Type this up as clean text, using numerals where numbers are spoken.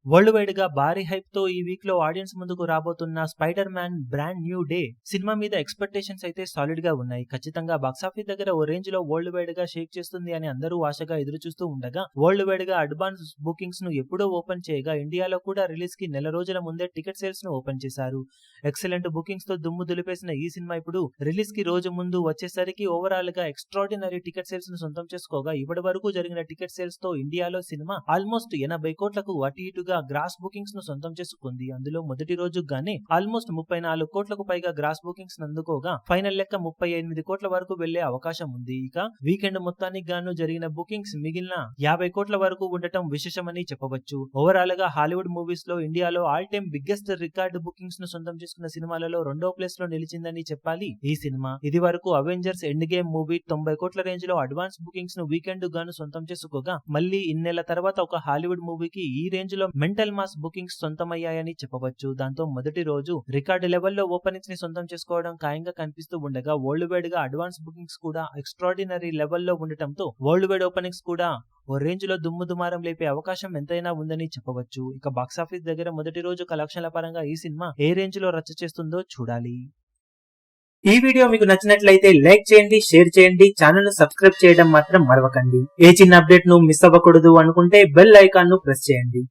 World wide గా భారీ hype తో ఈ వీక్ లో ఆడియన్స్ ముందుకు రాబోతున్న spider man brand new day cinema మీద ఎక్స్పెక్టేషన్స్ అయితే సాలిడ్ గా ఉన్నాయి. ఖచ్చితంగా బాక్సాఫీస్ దగ్గర ఓ రేంజ్ లో వరల్డ్ వైడ్ గా షేక్ చేస్తుంది అని అందరూ ఆశగా ఎదురు చూస్తూ ఉండగా, వరల్డ్ వైడ్ గా అడ్వాన్స్ బుకింగ్స్ ను ఎప్పుడో ఓపెన్ చేయగా ఇండియాలో కూడా రిలీజ్ కి నెల రోజుల ముందే టికెట్ సేల్స్ ను ఓపెన్ చేశారు. ఎక్సలెంట్ బుకింగ్స్ తో దుమ్ము దులిపేసిన ఈ సినిమా ఇప్పుడు రిలీజ్ కి రోజు ముందు వచ్చేసరికి ఓవరాల్ గా ఎక్స్ట్రాడినరీ టికెట్ సేల్స్ ను సొంతం చేసుకోగా, ఇప్పటి వరకు జరిగిన టికెట్ సేల్స్ తో ఇండియాలో సినిమా ఆల్మోస్ట్ 80 కోట్లకు అటు ఇటుగా గ్రాస్ బుకింగ్స్ ను సొంతం చేసుకుంది. అందులో మొదటి రోజు గానే ఆల్మోస్ట్ 34 కోట్లకు పైగా గ్రాస్ బుకింగ్స్ అందుకోగా, ఫైనల్ లెక్క 38 కోట్ల వరకు వెళ్లే అవకాశం ఉంది. ఇక వీకెండ్ మొత్తానికి గాను జరిగిన బుకింగ్స్ మిగిలిన 50 కోట్ల వరకు ఉండటం విశేషమని చెప్పవచ్చు. ఓవరాల్ గా హాలీవుడ్ మూవీస్ లో ఇండియాలో all time biggest record bookings ను సొంతం చేసుకున్న సినిమాలలో రెండో ప్లేస్ లో నిలిచిందని చెప్పాలి ఈ సినిమా. ఇది వరకు అవెంజర్స్ ఎండ్ గేమ్ మూవీ 90 కోట్ల రేంజ్ లో అడ్వాన్స్ బుకింగ్స్ ను వీకెండ్ గాను సొంతం చేసుకోగా, మళ్ళీ ఇన్నేళ్ల తర్వాత ఒక హాలీవుడ్ మూవీకి ఈ రేంజ్ లో మెంటల్ మాస్ బుకింగ్స్ సొంతమయ్యాయని చెప్పవచ్చు. దాంతో మొదటి రోజు రికార్డు లెవెల్లో ఓపెనింగ్స్ ని సొంతం చేసుకోవడం ఖాయంగా కనిపిస్తూ ఉండగా, వరల్డ్ వైడ్ గా అడ్వాన్స్ బుకింగ్స్ కూడా ఎక్స్ట్రాడినరీ లెవెల్లో ఉండటంతో వరల్డ్ వైడ్ ఓపెనింగ్స్ కూడా ఓ రేంజ్ లో దుమ్ము దుమారం లేపే అవకాశం ఎంతైనా ఉందని చెప్పవచ్చు. ఇక బాక్సాఫీస్ దగ్గర మొదటి రోజు కలెక్షన్ల పరంగా ఈ సినిమా ఏ రేంజ్ లో రచ్చ చేస్తుందో చూడాలి. ఈ వీడియో మీకు నచ్చినట్లయితే లైక్ చేయండి, షేర్ చేయండి, ఛానల్ ను సబ్స్క్రైబ్ చేయడం మాత్రం మరవకండి. ఏ చిన్న అప్డేట్ ను మిస్ అవ్వకూడదు అనుకుంటే బెల్ ఐకాన్ ను ప్రెస్ చేయండి.